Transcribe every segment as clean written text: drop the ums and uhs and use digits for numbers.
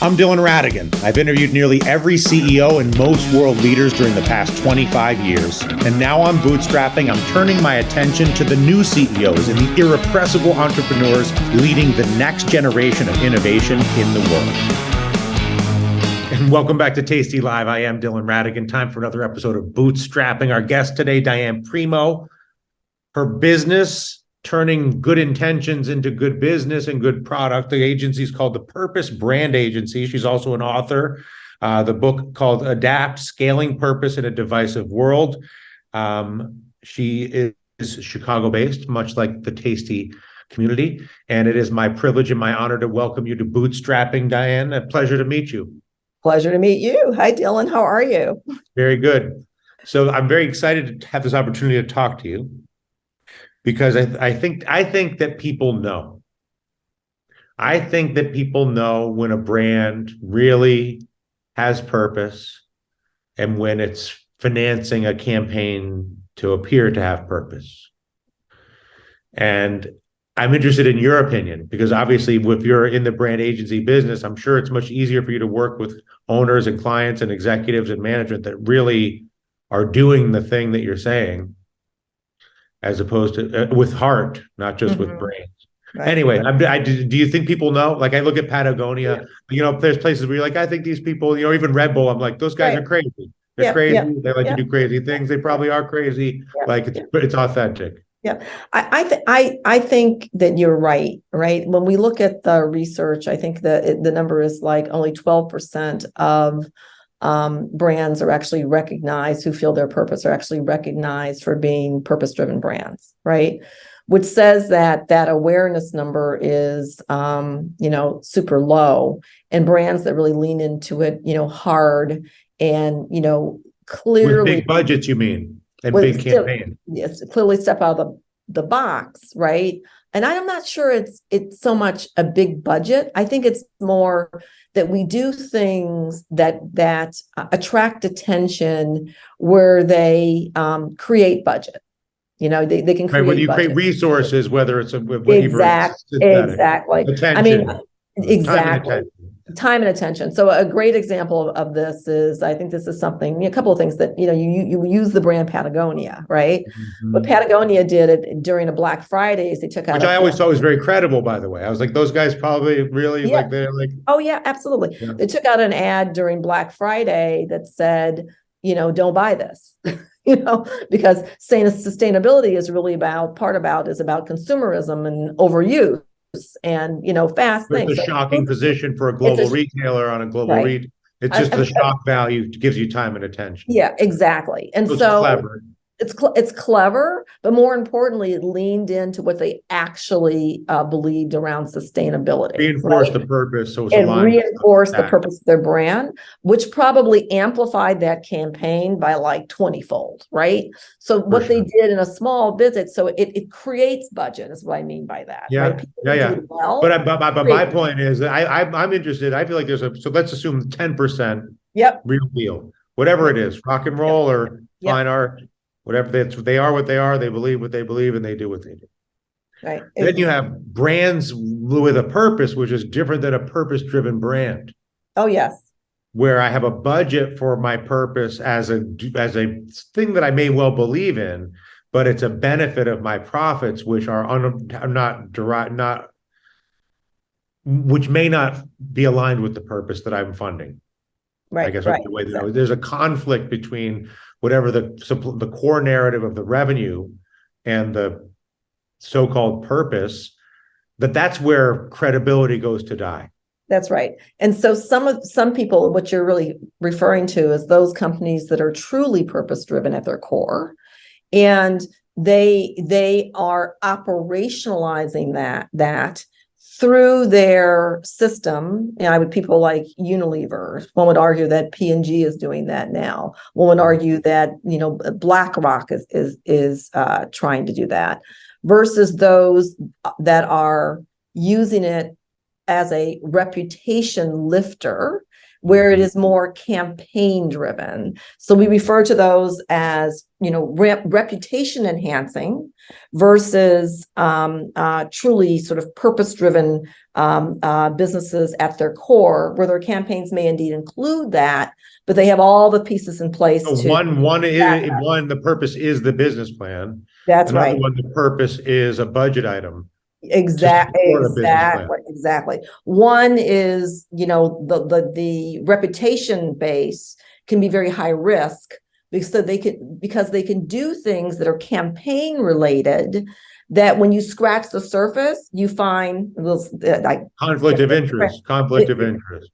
I'm Dylan Radigan. I've interviewed nearly every CEO and most world leaders during the past 25 years. And now I'm bootstrapping. I'm turning my attention to the new CEOs and the irrepressible entrepreneurs leading the next generation of innovation in the world. And welcome back to tastylive. I am Dylan Radigan. Time for another episode of Bootstrapping. Our guest today, Diane Primo. Her business, turning good intentions into good business and good product. The agency is called the Purpose Brand Agency. She's also an author. The book called Adapt, Scaling Purpose in a Divisive World. She is Chicago-based, much like the Tasty community. And it is my privilege and my honor to welcome you to Bootstrapping, Diane. A pleasure to meet you. Pleasure to meet you. Hi, Dylan. How are you? Very good. So I'm very excited to have this opportunity to talk to you, because I think that people know. I think that people know when a brand really has purpose and when it's financing a campaign to appear to have purpose. And I'm interested in your opinion, because obviously if you're in the brand agency business, I'm sure it's much easier for you to work with owners and clients and executives and management that really are doing the thing that you're saying, as opposed to with heart, not just with brains. Right. Anyway, do you think people know? Like, I look at Patagonia, there's places where you're like, I think these people, even Red Bull, I'm like, those guys are crazy. They're crazy. They like to do crazy things. They probably are crazy. Like, it's authentic. Yeah, I think that you're right. When we look at the research, I think that the number is like only 12% of brands are actually recognized, who feel their purpose are actually recognized for being purpose-driven brands, right? Which says that awareness number is, super low, and brands that really lean into it, hard and, clearly. With big budgets, you mean, and big campaigns. Yes, clearly step out of the box, right? And I'm not sure it's so much a big budget. I think it's more that we do things that attract attention, where they create budget. They can create when you budget. create resources, whether it's exactly. Attention. Exactly. Time and attention. So a great example of this is, I think this is something, a couple of things that, you use the brand Patagonia, right? Mm-hmm. But Patagonia did it during a Black Fridays. They took out, which I always thought was very credible, by the way. I was like, those guys probably really they're like. Oh yeah, absolutely. Yeah. They took out an ad during Black Friday that said, don't buy this, because saying sustainability is really about consumerism and overuse. And fast things. It's a shocking position for a global retailer on a global read. It's just the shock value gives you time and attention. Yeah, exactly. And so clever. It's clever, but more importantly, it leaned into what they actually believed around sustainability. Reinforce the purpose, so it's and reinforce the purpose of their brand, which probably amplified that campaign by like 20-fold, right? So what they did in a small visit, so it creates budget, is what I mean by that. Yeah, right? yeah. Well, but my point is that I'm interested. I feel like so let's assume 10%. Yep. Real deal, whatever it is, rock and roll or fine art. Whatever they are, what they are, they believe what they believe, and they do what they do. Right. Then you have brands with a purpose, which is different than a purpose-driven brand. Oh, yes. Where I have a budget for my purpose as a thing that I may well believe in, but it's a benefit of my profits, which are which may not be aligned with the purpose that I'm funding. Right. I guess there's a conflict between whatever the core narrative of the revenue and the so-called purpose, that's where credibility goes to die. That's right. And so some people, what you're really referring to is those companies that are truly purpose-driven at their core, and they are operationalizing that through their system. People like Unilever. One would argue that P&G is doing that now. One would argue that BlackRock is trying to do that, versus those that are using it as a reputation lifter where it is more campaign driven. So we refer to those as, reputation enhancing versus truly sort of purpose driven businesses at their core, where their campaigns may indeed include that, but they have all the pieces in place So to one, the purpose is the business plan. That's Another right. one, the purpose is a budget item to Exactly, support a business plan. exactly. One is, the reputation base can be very high risk because they can do things that are campaign related, that when you scratch the surface, you find those like Conflict of interest.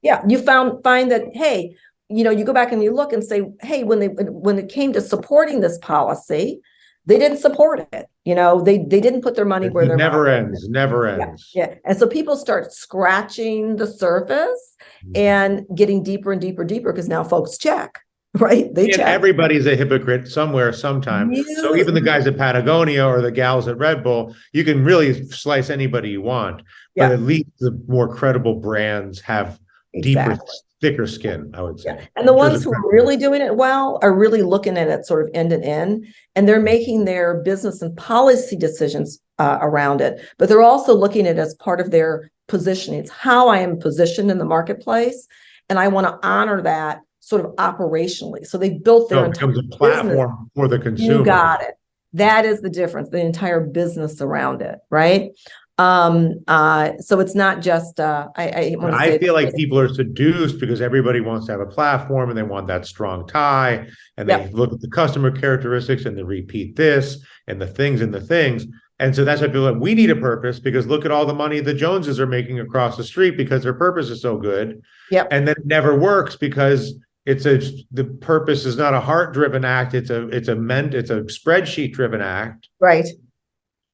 Yeah, you find that, hey, you go back and you look and say, hey, when it came to supporting this policy, they didn't support it. They didn't put their money where It their never mouth ends, never is. ends. Yeah. And so people start scratching the surface and getting deeper and deeper, because now folks check, right? They And check. everybody's a hypocrite somewhere, sometime. So even the guys at Patagonia or the gals at Red Bull, you can really slice anybody you want, but at least the more credible brands have deeper, thicker skin, I would say. Yeah. And the ones who are really doing it well are really looking at it sort of end to end, and they're making their business and policy decisions around it, but they're also looking at it as part of their positioning. It's how I am positioned in the marketplace, and I want to honor that sort of operationally. So they built their entire becomes a platform for the consumer. You got it. That is the difference, the entire business around it, right? So it's not just I feel like people are seduced because everybody wants to have a platform and they want that strong tie, and they look at the customer characteristics and they repeat this and the things. And so that's why people are like, we need a purpose, because look at all the money the Joneses are making across the street because their purpose is so good. And then it never works because the purpose is not a heart-driven act. It's a spreadsheet-driven act. Right.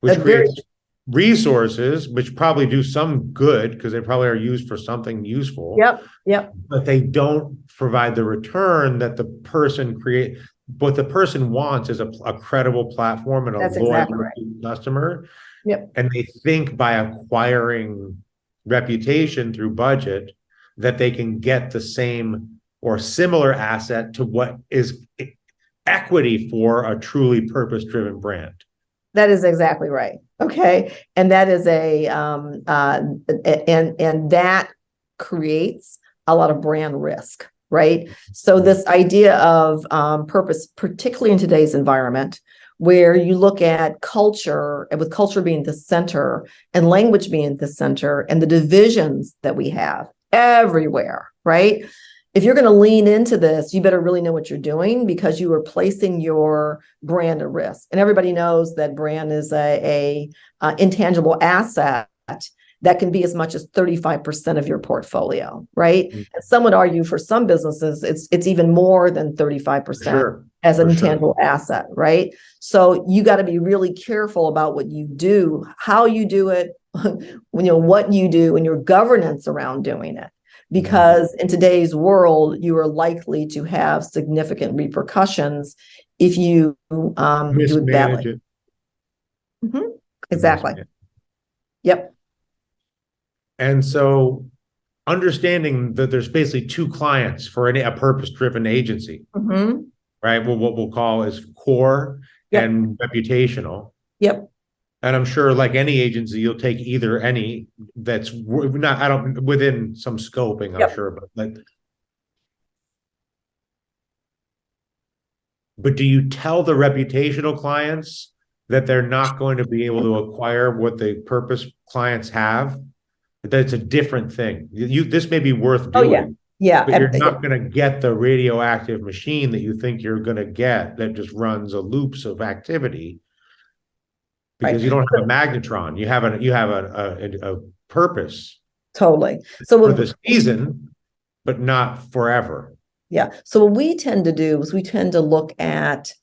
Which creates resources, which probably do some good because they probably are used for something useful. But they don't provide the return that the person create. What the person wants is a credible platform and a loyal customer. And they think by acquiring reputation through budget that they can get the same or similar asset to what is equity for a truly purpose-driven brand. That is exactly right. Okay. And that is and that creates a lot of brand risk, right? So this idea of purpose, particularly in today's environment, where you look at culture, and with culture being the center and language being the center, and the divisions that we have everywhere, right? If you're going to lean into this, you better really know what you're doing, because you are placing your brand at risk. And everybody knows that brand is a intangible asset that can be as much as 35% of your portfolio, right? And some would argue for some businesses, it's even more than 35% as an intangible asset, right? So you got to be really careful about what you do, how you do it, what you do, and your governance around doing it. Because in today's world, you are likely to have significant repercussions if you do it badly. Exactly. Yep. And so understanding that there's basically two clients for a purpose-driven agency, right? Well, what we'll call is core and reputational. And I'm sure, like any agency, you'll take either any that's not, within some scoping, I'm sure, but do you tell the reputational clients that they're not going to be able to acquire what the purpose clients have? That's a different thing. This may be worth doing. But you're not going to get the radioactive machine that you think you're going to get that just runs a loops of activity. Because you don't have a magnetron, you have a purpose. Totally. So for the season, but not forever. Yeah. So what we tend to do is we tend to look at,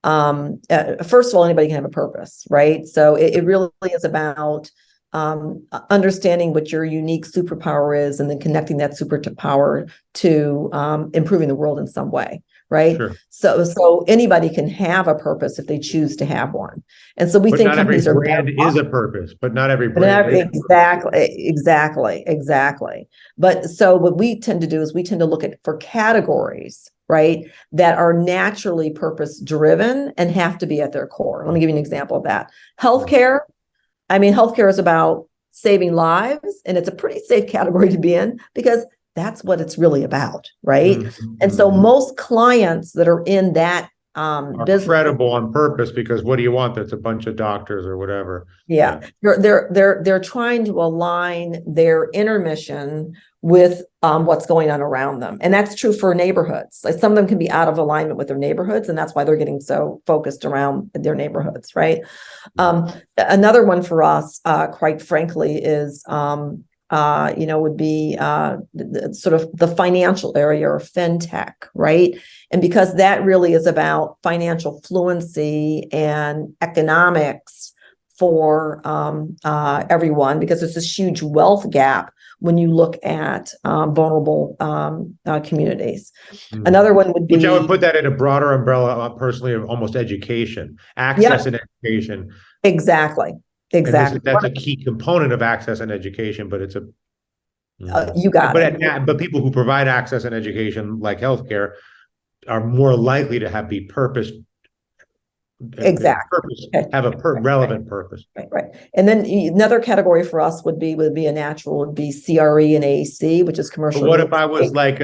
first of all, anybody can have a purpose, right? So it really is about understanding what your unique superpower is, and then connecting that superpower to improving the world in some way. Right. Sure. So anybody can have a purpose if they choose to have one. And so we But think not every companies are brand is a purpose, but not every brand is. exactly. But so what we tend to do is we tend to look at for categories, right, that are naturally purpose driven and have to be at their core. Let me give you an example of that. Healthcare. I mean, healthcare is about saving lives, and it's a pretty safe category to be in because that's what it's really about, right? Mm-hmm. And so most clients that are in that Are business, credible on purpose, because what do you want? That's a bunch of doctors or whatever. yeah, they're trying to align their inner mission with what's going on around them, and that's true for neighborhoods. Like some of them can be out of alignment with their neighborhoods, and that's why they're getting so focused around their neighborhoods, right? Another one for us, quite frankly, is would be sort of the financial area or fintech, right? And because that really is about financial fluency and economics for everyone, because there's this huge wealth gap when you look at vulnerable communities. Another one would be, which I would put that in a broader umbrella, personally, of almost education, access and education. Exactly. And that's a key component of access and education, but it's a you got it. But people who provide access and education, like healthcare, are more likely to be purpose. Exactly. Have a relevant purpose. Right. And then another category for us would be CRE and AEC, which is commercial. But what if I was like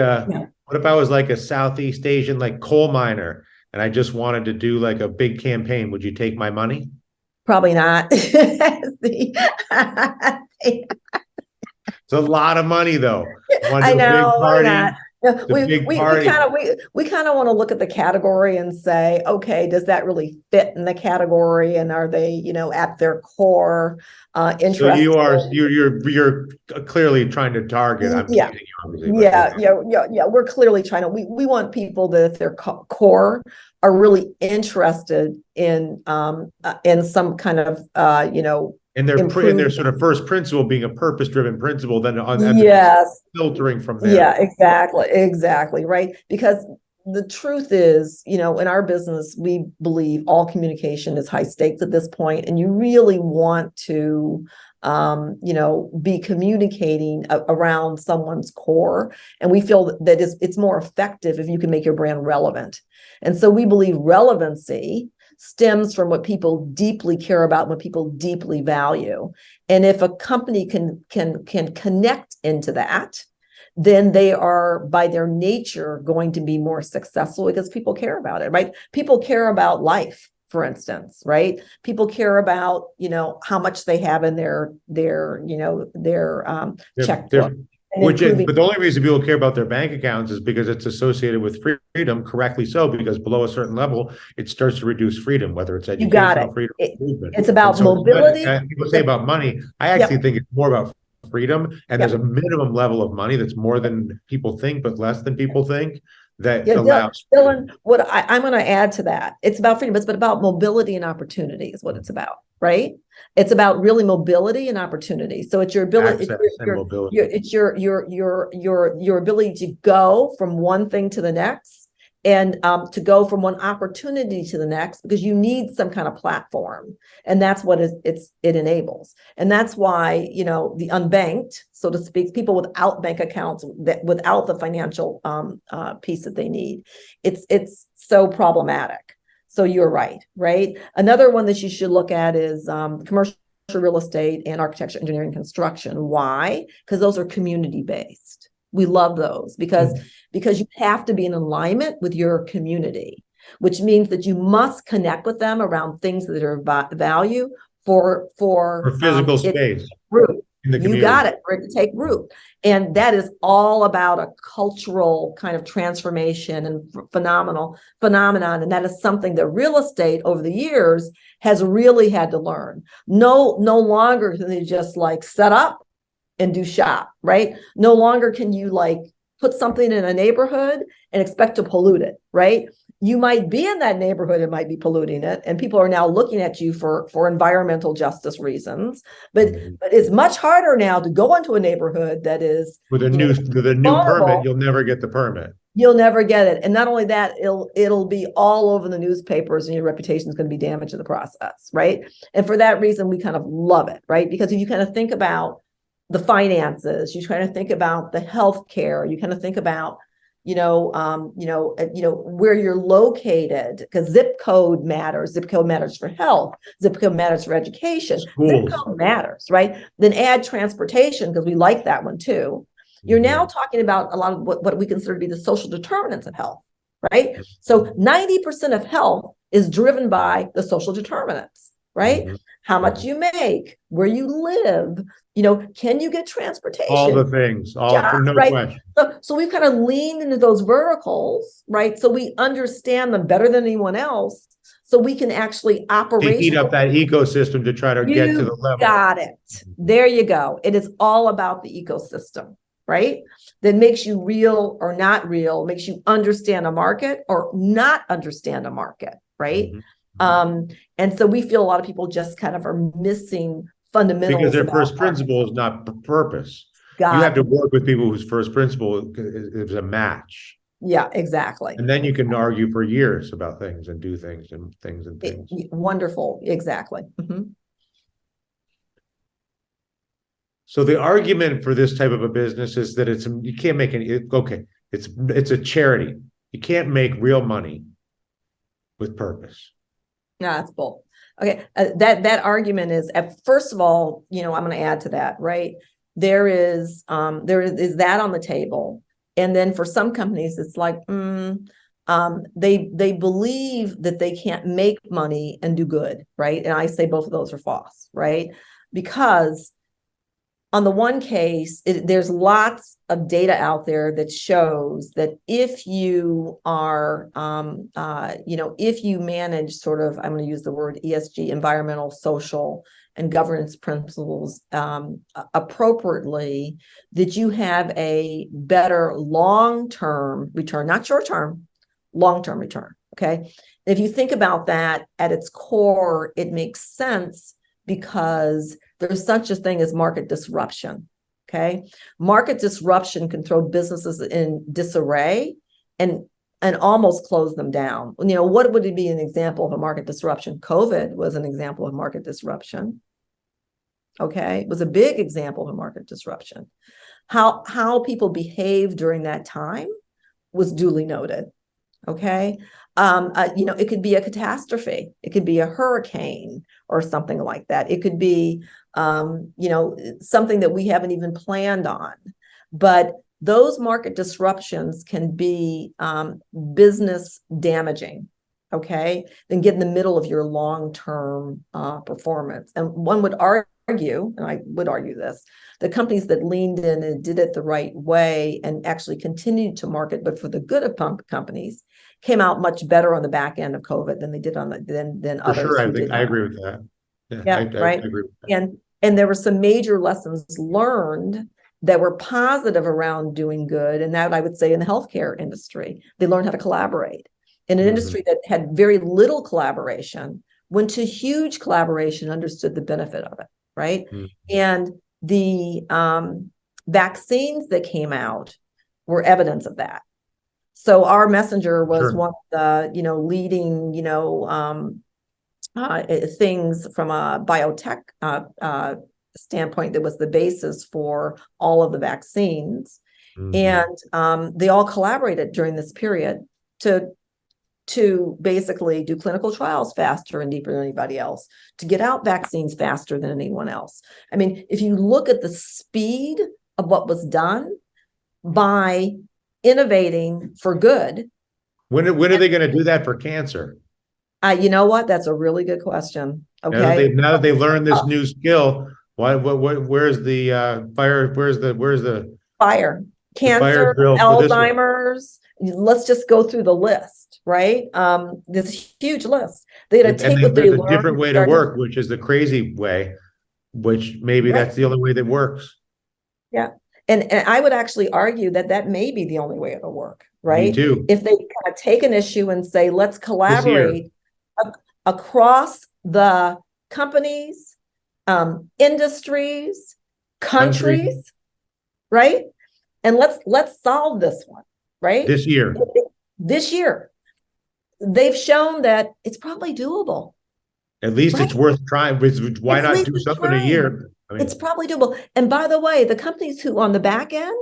a Southeast Asian like coal miner, and I just wanted to do like a big campaign? Would you take my money? Probably not. It's a lot of money, though. I know. Why not? We kind of want to look at the category and say, okay, does that really fit in the category, and are they, at their core interested? So you're clearly trying to target. I'm teasing you, obviously. We're clearly trying to. We want people that at their core are really interested in some kind of and their sort of first principle being a purpose-driven principle, then filtering from there. Yeah, exactly, right. Because the truth is, in our business, we believe all communication is high stakes at this point, and you really want to, be communicating around someone's core. And we feel that it's more effective if you can make your brand relevant. And so we believe relevancy stems from what people deeply care about, what people deeply value. And if a company can connect into that, then they are by their nature going to be more successful because people care about it, right? People care about life, for instance, right? People care about, how much they have in their checkbook. But the only reason people care about their bank accounts is because it's associated with freedom, correctly so, because below a certain level, it starts to reduce freedom, whether it's educational freedom or movement. It's about mobility. People say about money. I actually think it's more about freedom, and there's a minimum level of money that's more than people think, but less than people think. That allows Dylan, what I'm going to add to that, it's about freedom, but about mobility and opportunity is what it's about, right? It's about really mobility and opportunity. So it's your ability, it's your ability to go from one thing to the next, and to go from one opportunity to the next, because you need some kind of platform, and that's what it enables. And that's why, the unbanked, so to speak, people without bank accounts, without the financial piece that they need, it's so problematic. So you're right? Another one that you should look at is commercial real estate and architecture, engineering, construction. Why? Because those are community based. We love those because you have to be in alignment with your community, which means that you must connect with them around things that are value for physical space. You got it, for it to take root. And that is all about a cultural kind of transformation and phenomenon. And that is something that real estate over the years has really had to learn. No longer can they just like set up and do shop, right? No longer can you like put something in a neighborhood and expect to pollute it, right? you might be in that neighborhood and might be polluting it, and people are now looking at you for environmental justice reasons. But it's much harder now to go into a neighborhood that is with a new permit, you'll never get the permit. You'll never get it. And not only that, it'll be all over the newspapers, and your reputation is going to be damaged in the process, right? And for that reason, we kind of love it, right? Because if you kind of think about the finances, you kind of think about the healthcare, you kind of think about, where you're located, because zip code matters. Zip code matters for health. Zip code matters for education. Schools. Zip code matters, right? Then add transportation, because we like that one too. You're now talking about a lot of what we consider to be the social determinants of health, right? So 90% of health is driven by the social determinants, right? How much you make, where you live, can you get transportation? All the things, for no question. So we've kind of leaned into those verticals, right? So we understand them better than anyone else. So we can actually heat up that ecosystem to try to get to the level. Got it. There you go. It is all about the ecosystem, right? That makes you real or not real, makes you understand a market or not understand a market, right? And so we feel a lot of people just kind of are missing fundamentals. Because their first principle is not purpose. You have to work with people whose first principle is a match. Yeah, exactly. And then you can argue for years about things and do things and things and things. Wonderful. Exactly. So the argument for this type of a business is that you can't make any, it's a charity. You can't make real money with purpose. No, that's bull. Okay, that argument is, first of all, I'm going to add to that, right? There is that on the table, and then for some companies, it's like they believe that they can't make money and do good, right? And I say both of those are false, right? Because on the one case, there's lots of data out there that shows that if you are, if you manage sort of, I'm going to use the word ESG, environmental, social, and governance principles appropriately, that you have a better long-term return, not short-term, long-term return, okay? If you think about that at its core, it makes sense because there's such a thing as market disruption, okay? Market disruption can throw businesses in disarray and almost close them down. What would be an example of a market disruption? COVID was an example of market disruption, okay? It was a big example of a market disruption. How people behaved during that time was duly noted, okay? It could be a catastrophe. It could be a hurricane or something like that. It could be, something that we haven't even planned on. But those market disruptions can be business damaging, okay? Then get in the middle of your long-term performance. And one would argue, and I would argue this, the companies that leaned in and did it the right way and actually continued to market, but for the good of companies, came out much better on the back end of COVID than they did than others. For sure, I agree with that. Yeah, right. I agree with that. And there were some major lessons learned that were positive around doing good, and that I would say in the healthcare industry, they learned how to collaborate. In an industry that had very little collaboration, went to huge collaboration, understood the benefit of it, right? And the vaccines that came out were evidence of that. So our messenger was one of the, leading, things from a biotech standpoint that was the basis for all of the vaccines. And they all collaborated during this period to basically do clinical trials faster and deeper than anybody else, to get out vaccines faster than anyone else. I mean, if you look at the speed of what was done by innovating for good. When are they going to do that for cancer? You know what? That's a really good question. Okay. Now that they learned this new skill, where's the fire? Where's the fire? Cancer, Alzheimer's. Let's just go through the list, right? This huge list. They had to take what they learned. A different way to work, which is the crazy way, which maybe that's the only way that works. Yeah. And I would actually argue that that may be the only way it'll work, Me right? too. If they kind of take an issue and say, let's This year, collaborate across the companies, industries, country, countries, right? And let's solve this one, right? this year. This year. They've shown that it's probably doable. At least Right. it's worth trying. Why It's not least do it's something a trying. year? I It's mean, probably doable. And by the way, the companies who on the back end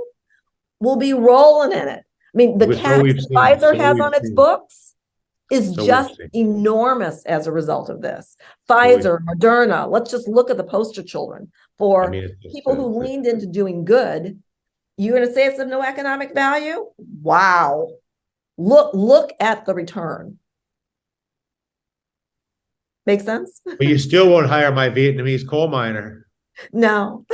will be rolling in it. I mean, the so cash we've that seen. Pfizer So has we've on its seen. books is So we've just seen. enormous as a result of this. So we've, Pfizer, Moderna, let's just look at the poster children I for mean, it's just, people who leaned into doing good. You're going to say it's of no economic value? Wow. Look at the return. Make sense? but you still won't hire my Vietnamese coal miner. No.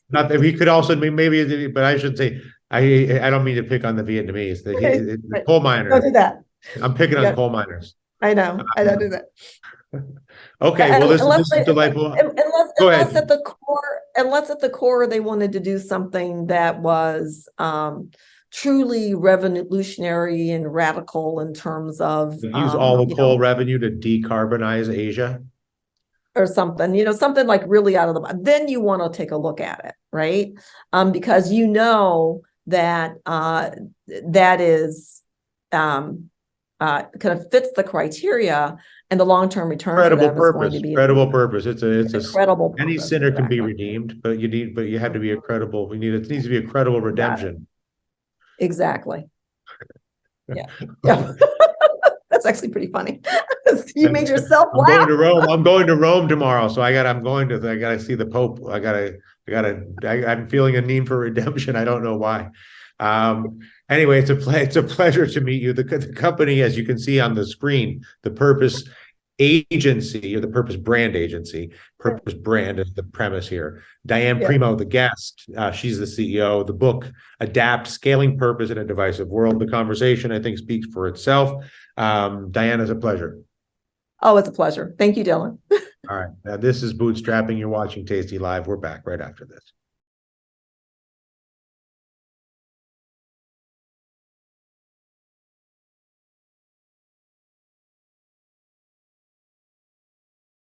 Not that we could also maybe, but I should say I don't mean to pick on the Vietnamese, the coal Don't miners. do that. I'm picking on Yeah, coal miners. I know. I don't do that. Okay, well, this Unless is delightful. Go unless ahead. at the core they wanted to do something that was truly revolutionary and radical in terms of Use all the coal revenue to decarbonize Asia. or something, something like really out of the box, then you want to take a look at it, right? Because that that is kind of fits the criteria, and the long-term return for them is going to be Credible purpose. It's a credible any purpose. sinner can be Exactly. redeemed, but you have to be a credible. It needs to be a credible redemption. Exactly. Yeah. Yeah. That's actually pretty funny. You made yourself I'm laugh. going to Rome. I'm going to Rome tomorrow, so I gotta see the Pope. I'm feeling a need for redemption. I don't know why. Anyway, it's a pleasure to meet you. The company, as you can see on the screen, the Purpose Agency, or the Purpose Brand Agency. Purpose Brand is the premise here. Diane Yeah. Primo, the guest, she's the CEO. The book, Adapt: Scaling Purpose in a Divisive World. The conversation, I think, speaks for itself. Diane, it's a pleasure. Oh, it's a pleasure. Thank you, Dylan. All right. Now, this is Bootstrapping. You're watching Tasty Live. We're back right after this.